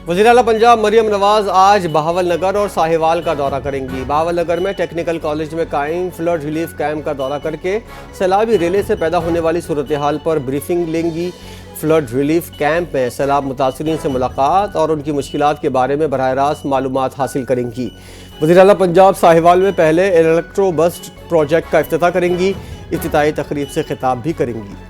वज़ीर आला पंजाब मरियम नवाज आज बहावलनगर और साहिवाल का दौरा करेंगी। बहावलनगर में टेक्निकल कॉलेज में कायम फ्लड रिलीफ कैंप का दौरा करके सैलाबी रेले से पैदा होने वाली सूरत हाल पर ब्रीफिंग लेंगी। फ्लड रिलीफ कैंप में सैलाब मुतासरीन से मुलाकात और उनकी मुश्किलात के बारे में बराह रास्त मालूमात हासिल करेंगी। वज़ीर आला पंजाब साहिवाल में पहले इलेक्ट्रो बस्ट प्रोजेक्ट का इफ्तिताह करेंगी। इफ्तिताही तकरीब से खिताब भी करेंगी।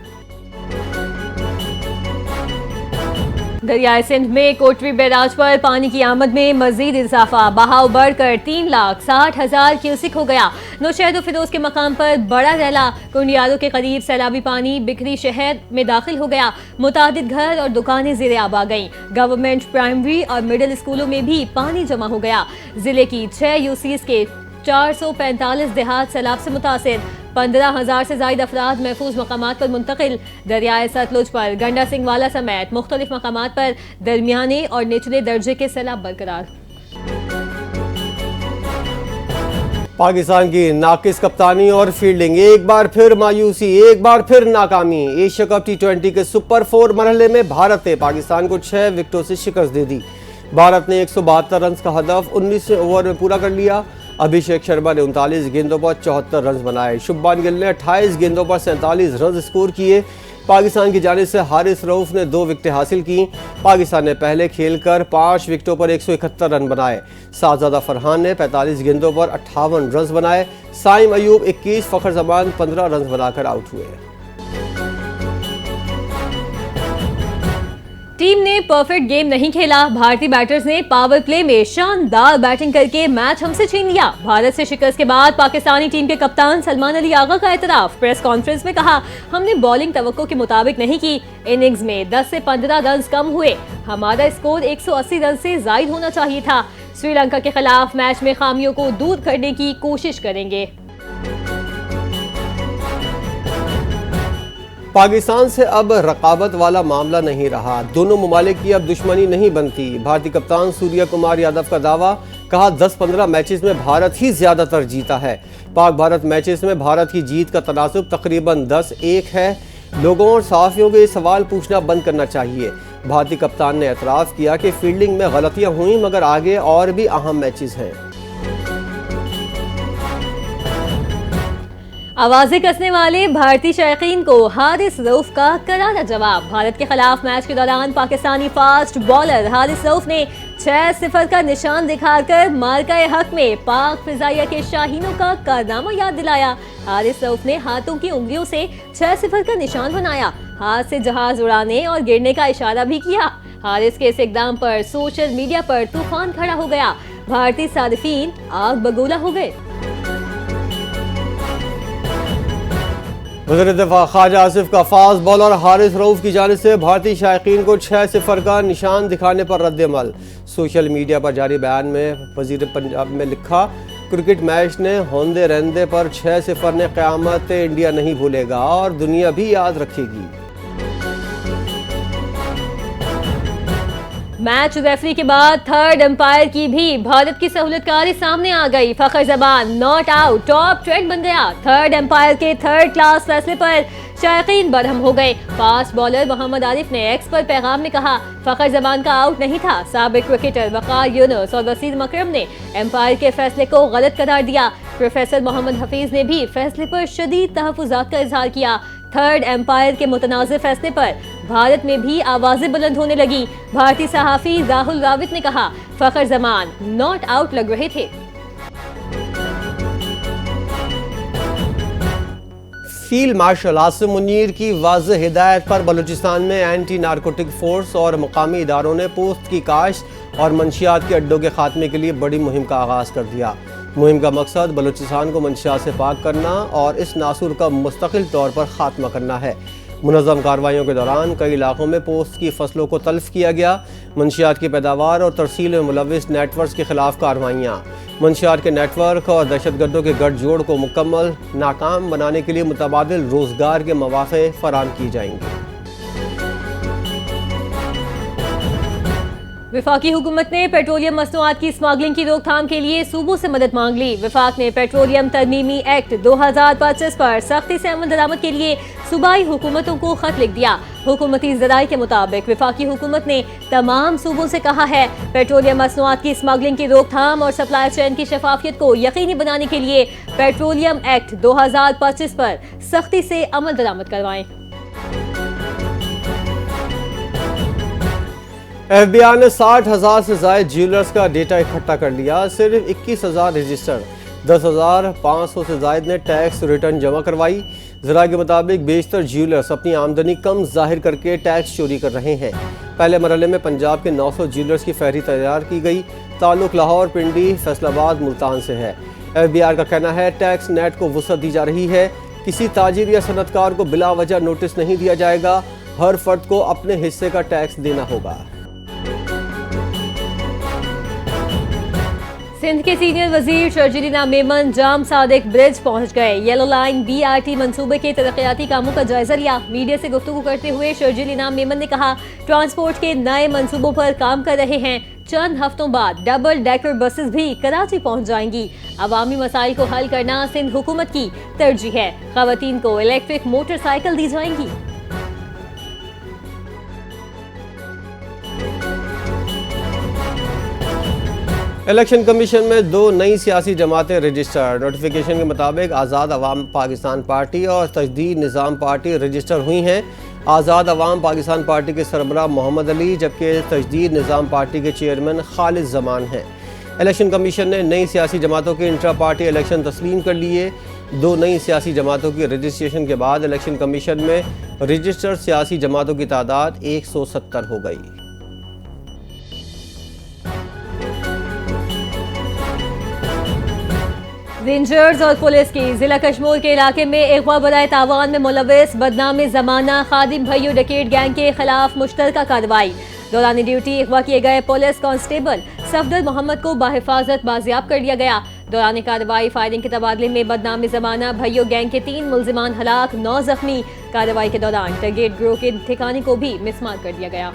दरियाए सिंध में कोटरी बैराज पर पानी की आमद में मजीद इजाफा, बहाव बढ़कर 3,60,000 क्यूसिक हो गया। नौशहद और फिरोज के मकाम पर बड़ा रैला, कुंडियालों के करीब सैलाबी पानी बिखरी शहर में दाखिल हो गया। मुतादिद घर और दुकानें ज़ेरे आब आ गईं। गवर्नमेंट प्राइमरी और मिडिल स्कूलों में भी पानी जमा हो गया। जिले की 6 यूसीज के 445 देहात सैलाब से मुतासिर, 15,000 से ज्यादा अफराद महफूज मकामात पर मुंतकिल। दरियाए सतलुज पर गंडा सिंह वाला समेत मुख्तलिफ मकामात पर दरमियाने और निचले दर्जे के सैलाब बरकरार। पाकिस्तान की नाकिस कप्तानी और फील्डिंग, एक बार फिर मायूसी, एक बार फिर नाकामी। एशिया कप T20 के सुपर 4 मरहले में भारत ने पाकिस्तान को 6 विकेटों से शिकस्त दे दी। भारत ने 172 रन का हदफ 19 ओवर में पूरा कर लिया। अभिषेक शर्मा ने 39 गेंदों पर 74 रन बनाए। शुभमान गिल ने 28 गेंदों पर 47 रन स्कोर किए। पाकिस्तान की जानिब से हारिस रऊफ ने 2 विकेटें हासिल की। पाकिस्तान ने पहले खेलकर 5 विकेटों पर 171 रन बनाए। साहजादा फरहान ने 45 गेंदों पर 58 रन बनाए। साइम अयूब 21, फखर जमान 15 रन बनाकर आउट हुए। टीम ने परफेक्ट गेम नहीं खेला। भारतीय बैटर्स ने पावर प्ले में शानदार बैटिंग करके मैच हमसे छीन लिया। भारत से शिकस्त के बाद पाकिस्तानी टीम के कप्तान सलमान अली आगा का एतराफ, प्रेस कॉन्फ्रेंस में कहा, हमने बॉलिंग तवक्को के मुताबिक नहीं की। इनिंग्स में 10 से 15 रन कम हुए। हमारा स्कोर 180 रन से जायद होना चाहिए था। श्रीलंका के खिलाफ मैच में खामियों को दूर करने की कोशिश करेंगे। पाकिस्तान से अब रकाबत वाला मामला नहीं रहा। दोनों ममालिक की अब दुश्मनी नहीं बनती। भारतीय कप्तान सूर्य कुमार यादव का दावा, कहा 10-15 मैचेस में भारत ही ज्यादातर जीता है। पाक भारत मैचेस में भारत की जीत का तनासुब तकरीबन 10-1 है। लोगों और सहाफियों को ये सवाल पूछना बंद करना चाहिए। भारतीय कप्तान ने एतराफ़ किया कि फील्डिंग में गलतियां हुई, मगर आगे और भी अहम मैचेस हैं। आवाजें कसने वाले भारतीय शायकीन को हारिस रऊफ का करारा जवाब। भारत के खिलाफ मैच के दौरान पाकिस्तानी फास्ट बॉलर हारिस रऊफ ने 6-0 का निशान दिखाकर मार्काए हक में पाक फिजाइया के शाहीनों का कारनामा याद दिलाया। हारिस रऊफ ने हाथों की उंगलियों से 6-0 का निशान बनाया, हाथ से जहाज उड़ाने और गिरने का इशारा भी किया। हारिस के इस इकदाम पर सोशल मीडिया पर तूफान खड़ा हो गया। भारतीय सादिफीन आग बगूला हो गए। वज़ीर दिफा ख्वाजा आसिफ का फास्ट बॉलर हारिस रऊफ की जानिब से भारतीय शायकीन को 6-0 का निशान दिखाने पर रद्द-ए-अमल। सोशल मीडिया पर जारी बयान में वज़ीर पंजाब में लिखा, क्रिकेट मैच ने होंदे रहंदे पर 6-0 ने क़यामत इंडिया नहीं भूलेगा और दुनिया भी याद रखेगी। मैच रेफरी के बाद थर्ड एम्पायर की भी भारत की सहूलतकारी सामने आ गई। फखर जबान नॉट आउट टॉप ट्रेंड बन गया। थर्ड एम्पायर के थर्ड क्लास फैसले पर शायकीन बरहम हो गए। फास्ट बॉलर मोहम्मद आरिफ ने एक्स पर पैगाम में कहा, फखर जबान का आउट नहीं था। साबिक क्रिकेटर वक़ार यूनुस और वसीम मकरम ने एम्पायर के फैसले को गलत करार दिया। प्रोफेसर मोहम्मद हफीज ने भी फैसले पर शदीद तहफ़्फ़ुज़ात का इजहार किया। थर्ड एम्पायर के मुतनाज़िर फैसले पर भारत में भी आवाजें बुलंद होने लगी। भारतीय सहाफ़ी राहुल रावित ने कहा, फखर जमान नॉट आउट लग रहे थे। फील्ड मार्शल आसिम मुनीर की वाज़ेह हिदायत पर बलूचिस्तान में एंटी नारकोटिक फोर्स और मकामी इदारों ने पोस्त की काश्त और मंशियात के अड्डों के खात्मे के लिए बड़ी मुहिम का आगाज़ कर दिया। मुहिम का मकसद बलूचिस्तान को मंशियात से पाक करना और इस नासूर का मुस्तकिल तौर पर खात्मा करना है। मुनज़्ज़म कार्रवाइयों के दौरान कई इलाकों में पोस्त की फसलों को तल्फ किया गया। मंशियात की पैदावार और तरसील में मुलविस नेटवर्क के खिलाफ कार्रवाइयाँ। मंशियात के नेटवर्क और दहशतगर्दों के गठजोड़ को मुकम्मल नाकाम बनाने के लिए मुतबादिल रोज़गार के मौक़े फराहम किए जाएंगे। वफाकी हुकूमत ने पेट्रोलियम मसनूआत की स्मगलिंग की रोकथाम के लिए सूबों से मदद मांग ली। वफाक ने पेट्रोलियम तरमीमी एक्ट 2025 पर सख्ती से अमल दरामद के लिए सूबाई हुकूमतों को खत लिख दिया। हुकूमती ज़राए के मुताबिक वफाकी हुकूमत ने तमाम सूबों से कहा है पेट्रोलियम मसनूआत की स्मगलिंग की रोकथाम और सप्लाई चेन की शफाफियत को यकीनी बनाने के लिए पेट्रोलियम एक्ट 2025 पर सख्ती से अमल दरामद करवाएं। FBI ने 60,000 से ज्यादा ज्वेलर्स का डेटा इकट्ठा कर लिया। सिर्फ 21,000 रजिस्टर्ड, 10,500 से ज्यादा ने टैक्स रिटर्न जमा करवाई। जरा के मुताबिक बेशतर ज्वेलर्स अपनी आमदनी कम जाहिर करके टैक्स चोरी कर रहे हैं। पहले मरहले में पंजाब के 900 ज्वेलर्स की फहरिस्त तैयार की गई। ताल्लुक लाहौर, पिंडी, फैसलाबाद, मुल्तान से है। FBI का कहना है टैक्स नेट को वुसअत दी जा रही है। किसी ताजिर या सनतकार को बिला वजह नोटिस नहीं दिया जाएगा। हर फर्द को अपने हिस्से का टैक्स देना होगा। सिंध के सीनियर वजीर शर्जीलीना मेमन जाम सादिक ब्रिज पहुंच गए। येलो लाइन BRT मंसूबे के तरक्याती कामों का जायजा लिया। मीडिया से गुफ्तगू करते हुए शर्जीलीना मेमन ने कहा ट्रांसपोर्ट के नए मंसूबों पर काम कर रहे हैं। चंद हफ्तों बाद डबल डेकर बसेस भी कराची पहुंच जाएंगी। अवामी मसाइल को हल करना सिंध हुकूमत की तरजीह है। खवातीन को इलेक्ट्रिक मोटरसाइकिल दी जाएंगी। इलेक्शन कमीशन में 2 नई सियासी जमातें रजिस्टर। नोटिफिकेशन के मुताबिक आज़ाद अवाम पाकिस्तान पार्टी और तजदीद निज़ाम पार्टी रजिस्टर हुई हैं। आज़ाद अवाम पाकिस्तान पार्टी के सरबराह मोहम्मद अली जबकि तजदीद निज़ाम पार्टी के चेयरमैन खालिद जमान हैं। इलेक्शन कमीशन ने नई सियासी जमातों के इंट्रा पार्टी इलेक्शन तस्लीम कर लिए। 2 नई सियासी जमातों की रजिस्ट्रेशन के बाद इलेक्शन कमीशन में रजिस्टर्ड सियासी जमातों की तादाद 170 हो गई। रेंजर्स और पुलिस की जिला कश्मीर के इलाके में अगवा बराए तावान में मुलव्वस बदनाम जमाना खादिम भैयो डकेट गैंग के खिलाफ मुश्तरका कार्रवाई। दौरान ड्यूटी अगवा किए गए पुलिस कांस्टेबल सफदर मोहम्मद को बाहिफाजत बाजियाब कर लिया गया। दौरान कार्रवाई फायरिंग के तबादले में बदनाम जमाना भैयो गैंग के 3 मुलजिमान हलाक, 9 जख्मी। कार्रवाई के दौरान टारगेट ग्रोह के ठिकाने को भी मिसमार कर दिया गया।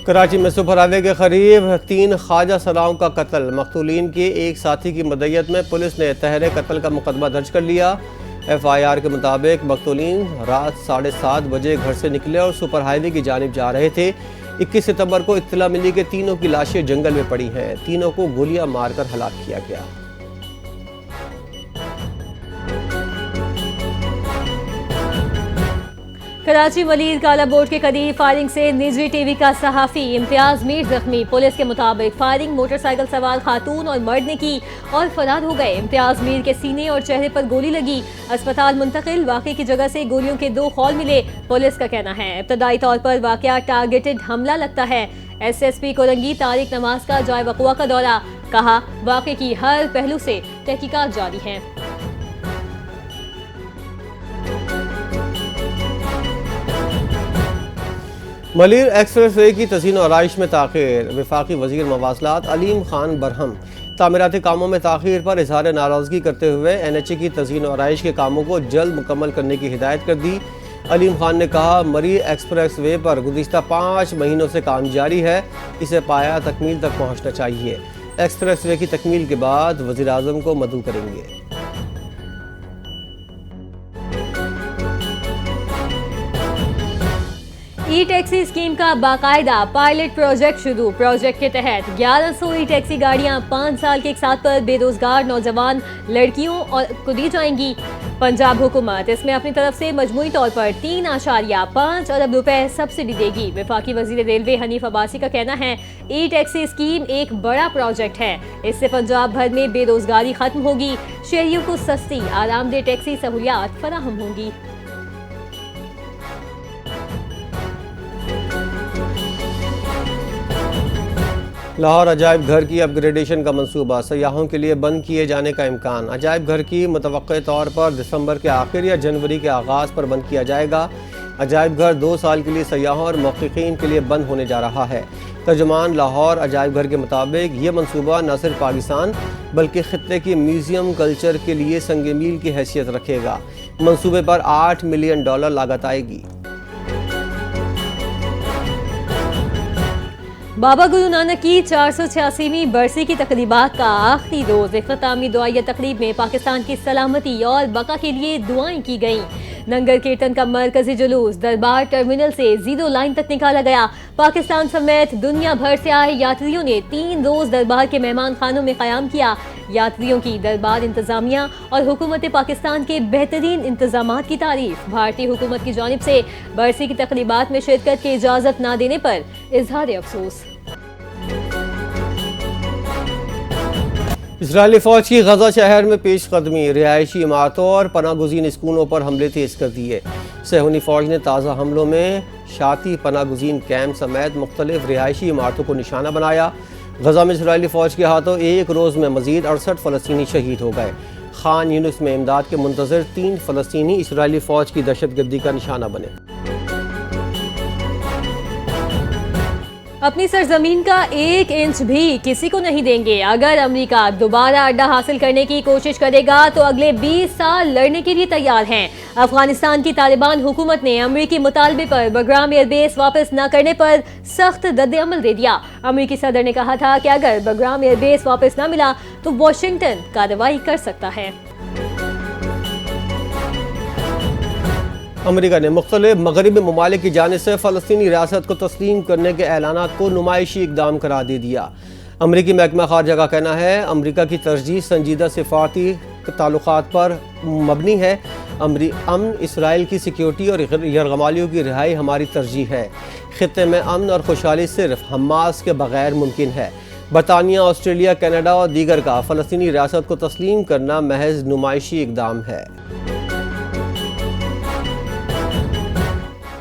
कराची में सुपर हाईवे के करीब 3 ख्वाजा सलाम का कत्ल। मकतूलीन के एक साथी की मदयत में पुलिस ने तहरीर कत्ल का मुकदमा दर्ज कर लिया। FIR के मुताबिक मकतूलीन रात 7:30 बजे घर से निकले और सुपर हाईवे की जानिब जा रहे थे। 21 सितंबर को इत्तला मिली कि तीनों की लाशें जंगल में पड़ी हैं। तीनों को गोलियां मारकर हलाक किया गया। कराची मलीर काला बोर्ड के करीब फायरिंग से निजी टीवी का सहाफी इम्तियाज मीर जख्मी। पुलिस के मुताबिक फायरिंग मोटरसाइकिल सवार खातून और मर्द ने की और फरार हो गए। इम्तियाज मीर के सीने और चेहरे पर गोली लगी। अस्पताल मुंतकिल। वाक़े की जगह से गोलियों के 2 खौल मिले। पुलिस का कहना है इब्तदाई तौर पर वाक़या टारगेटेड हमला लगता है। SSP कोरंगी तारिक नवाज का जाए वक़वा का दौरा। कहा वाक़े की हर पहलू से तहकीकात जारी है। मलीर एक्सप्रेस वे की तज़ीन और आराइश में ताख़ीर। वफाकी वज़ीर मवासलात अलीम खान बरहम तामीराती कामों में ताख़ीर पर इजहार नाराज़गी करते हुए NHA की तज़ीन और आराइश के कामों को जल्द मुकम्मल करने की हिदायत कर दी। अलीम खान ने कहा मलीर एक्सप्रेस वे पर गुज़िश्ता 5 महीनों से काम जारी है। इसे पाया तकमील तक पहुँचना चाहिए। एक्सप्रेस वे की तकमील के बाद वज़ीर आज़म को मदऊ करेंगे। ई-टैक्सी स्कीम का बाकायदा पायलट प्रोजेक्ट शुरू। प्रोजेक्ट के तहत 1100 ई-टैक्सी गाड़ियां 5 साल के एक साथ पर बेरोजगार नौजवान लड़कियों को दी जाएंगी। पंजाब हुकूमत इसमें अपनी तरफ से मजमूई तौर पर 3.5 अरब रुपए सब्सिडी देगी। वफाकी वजीर रेलवे हनीफ अब्बासी का कहना है ई-टैक्सी स्कीम एक बड़ा प्रोजेक्ट है। इससे पंजाब भर में बेरोजगारी खत्म होगी। शहरियों को सस्ती आरामदेह टैक्सी सहूलियात फराहम होंगी। लाहौर अजायब घर की अपग्रेडेशन का मंसूबा। सयाहों के लिए बंद किए जाने का इम्कान। अजायब घर की मुतवक्के तौर पर दिसंबर के आखिर या जनवरी के आगाज़ पर बंद किया जाएगा। अजायब घर 2 साल के लिए सयाहों और मौक़िक़ीन के लिए बंद होने जा रहा है। तर्जुमान लाहौर अजायब घर के मुताबिक ये मंसूबा न सिर्फ पाकिस्तान बल्कि ख़ित्ते की म्यूज़ियम कल्चर के लिए संग मील की हैसियत रखेगा। मंसूबे पर $8 मिलियन लागत आएगी। बाबा गुरु नानक की 486वीं बरसी की तकरीबात का आखिरी रोज इख्तितामी दुआया तकरीब में पाकिस्तान की सलामती और बका के लिए दुआएं की गईं। नंगर कीर्तन का मरकजी जुलूस दरबार टर्मिनल से जीरो लाइन तक निकाला गया। पाकिस्तान समेत दुनिया भर से आए यात्रियों ने 3 रोज दरबार के मेहमान खानों में क़याम किया। यात्रियों की दरबार इंतजामिया और हुकूमत पाकिस्तान के बेहतरीन इंतजामात की तारीफ। भारतीय हुकूमत की जानिब से बरसी की तकरीबात में शिरकत की इजाज़त न देने पर इजहार अफसोस। इजरायली फौज की गजा शहर में पेशकदमी, रिहायशी इमारतों और पनागुजीन स्कूलों पर हमले तेज कर दिए। सहूनी फौज ने ताज़ा हमलों में शाती पनागुजीन कैंप समेत मुख्तलिफ रिहायशी इमारतों को निशाना बनाया। गजा में इजरायली फौज के हाथों एक रोज़ में मजीद 68 फ़लस्तीनी शहीद हो गए। खान यूनिस में इमदाद के मुंतज़िर 3 फ़लस्तीनी इजरायली फौज की दहशतगर्दी का निशाना बने। अपनी सरजमीन का 1 इंच भी किसी को नहीं देंगे। अगर अमेरिका दोबारा अड्डा हासिल करने की कोशिश करेगा तो अगले 20 साल लड़ने के लिए तैयार हैं। अफगानिस्तान की तालिबान हुकूमत ने अमेरिकी मुतालबे पर बग्राम एयरबेस वापस न करने पर सख्त रद्द-ए-अमल दे दिया। अमेरिकी सदर ने कहा था कि अगर बग्राम एयरबेस वापस न मिला तो वाशिंगटन कार्रवाई कर सकता है। अमेरिका ने मुख्तलिफ मगरबी ममालिक की जानिब से फ़लस्तीनी रियासत को तस्लीम करने के ऐलानात को नुमाइशी इक़दाम करार दे दिया। अमेरिकी महकमा ख़ारजा का कहना है अमेरिका की तरजीह संजीदा सिफारती ताल्लुकात पर मबनी है। अमन, इसराइल की सिक्योरिटी और यरगमालियों की रिहाई हमारी तरजीह है। ख़ित्ते में अमन और खुशहाली सिर्फ हमास के बगैर मुमकिन है। बरतानिया, ऑस्ट्रेलिया, कनाडा और दीगर का फ़लस्तीनी रियासत को तस्लीम करना महज नुमाइशी इक़दाम है।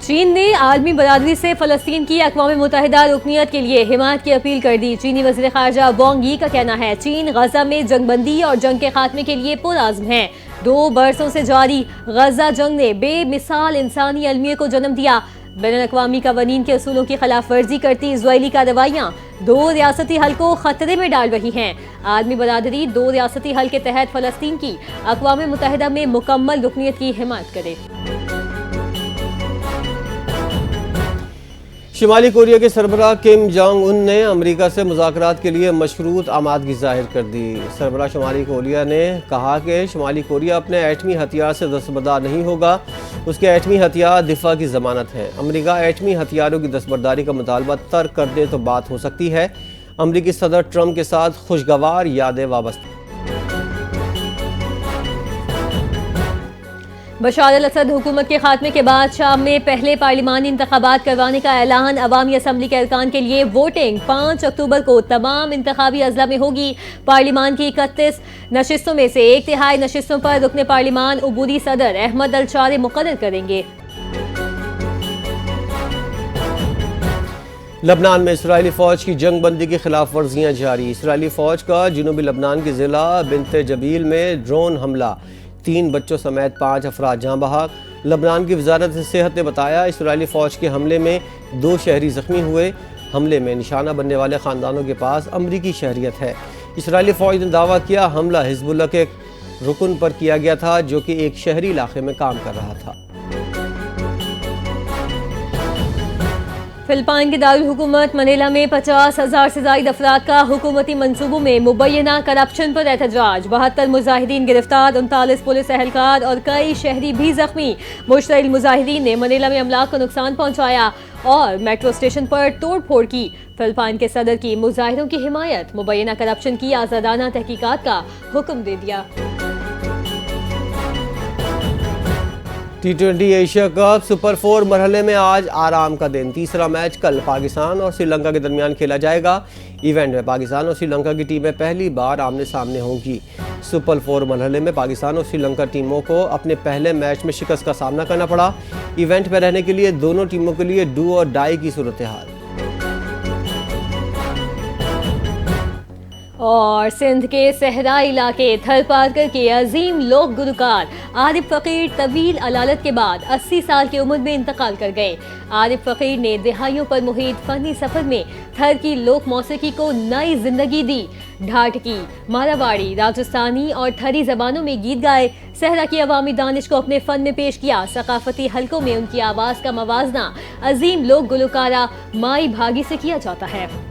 चीन ने आलमी बरादरी से फ़लस्तीन की अक़वाम मुत्तहिदा रुकनीत के लिए हिमायत की अपील कर दी। चीनी वज़ीर ख़ारजा वांग यी का कहना है चीन गजा में जंगबंदी और जंग के खात्मे के लिए पुरआज़्म है। 2 बरसों से जारी गजा जंग ने बेमिसाल इंसानी अलमियत को जन्म दिया। बैनुल-अक़वामी क़वानीन के असूलों की खिलाफ वर्जी करती इज़राइली कार्रवाइयाँ 2 रियासती हल को ख़तरे में डाल रही हैं। आलमी बरादरी 2 रियासती हल के तहत फ़लस्तीन की अक़वाम मुत्तहिदा में मुकम्मल रुकनीत की हिमायत करे। शुमाली कोरिया के सरबराह किम जोंग उन ने अमेरिका से मुज़ाकरात के लिए मशरूत आमादगी ज़ाहिर कर दी। सरबराह शुमाली कोरिया ने कहा कि शुमाली कोरिया अपने एटमी हथियार से दस्तबरदार नहीं होगा, उसके एटमी हथियार दिफा की ज़मानत है। अमेरिका एटमी हथियारों की दस्तबरदारी का मुतालबा तर्क कर दे तो बात हो सकती है। अमेरिकी सदर ट्रंप के साथ खुशगवार यादें वाबस्ता। बशार अल-असद हुकूमत के खात्मे के बाद शाम में पहले पार्लिमानी इंतखाबात करवाने का ऐलान। अवामी असम्बली के अरकान के लिए वोटिंग 5 अक्टूबर को तमाम इंतखाबी अजला में होगी। पार्लिमान की 31 नशिस्तों में से 1/3 नशिस्तों पर रुकने पार्लिमान उबूदी सदर अहमद अल-शारे मुकर्रर करेंगे। लबनान में इसराइली फ़ौज की जंग बंदी की खिलाफ वर्जियाँ जारी। इसराइली फ़ौज का जनूबी लबनान के ज़िला बिन्ते जबील में ड्रोन हमला, 3 बच्चों समेत 5 अफराद जाँ बहक। लबनान की वजारत सेहत ने बताया इसराइली फ़ौज के हमले में 2 शहरी ज़ख्मी हुए। हमले में निशाना बनने वाले ख़ानदानों के पास अमरीकी शहरियत है। इसराइली फ़ौज ने दावा किया हमला हिज़्बुल्लाह के रुकन पर किया गया था जो कि एक शहरी इलाके में काम कर रहा था। फिलिपाइन की दारुल हुकूमत मनीला में 50,000 से ज़ायद अफराद का हुकूमती मनसूबों में मुबैना करप्शन पर एहतजाज। 72 मुजाहिदीन गिरफ्तार, 39 पुलिस एहलकार और कई शहरी भी जख्मी। मुश्तइल मुजाहिदीन ने मनीला में अमलाक को नुकसान पहुँचाया और मेट्रो स्टेशन पर तोड़ फोड़ की। फिलिपाइन के सदर की मुजाहिदों की हिमायत, मुबैना करप्शन की आज़ादाना तहकीकात का हुक्म दे दिया। T20 एशिया कप सुपर 4 मरहले में आज आराम का दिन। तीसरा मैच कल पाकिस्तान और श्रीलंका के दरमियान खेला जाएगा। इवेंट में पाकिस्तान और श्रीलंका की टीमें पहली बार आमने सामने होंगी। सुपर 4 मरहले में पाकिस्तान और श्रीलंका टीमों को अपने पहले मैच में शिकस्त का सामना करना पड़ा। इवेंट में रहने के लिए दोनों टीमों के लिए डू और डाई की सूरत हाल। और सिंध के सहराई इलाके थरपारकर के अजीम लोक गुलकार आरिफ फकीर तवील अलालत के बाद 80 साल की उम्र में इंतकाल कर गए। आरिफ फकीर ने दिहाइयों पर मुहित फनी सफर में थर की लोक मौसीकी को नई जिंदगी दी। ढाटकी, मारावाड़ी, राजस्थानी और थरी जबानों में गीत गाए। सहरा की अवामी दानिश को अपने फन में पेश किया। सकाफती हलकों में उनकी आवाज का मवाजना अजीम लोक गुलकारा माई भागी से किया जाता है।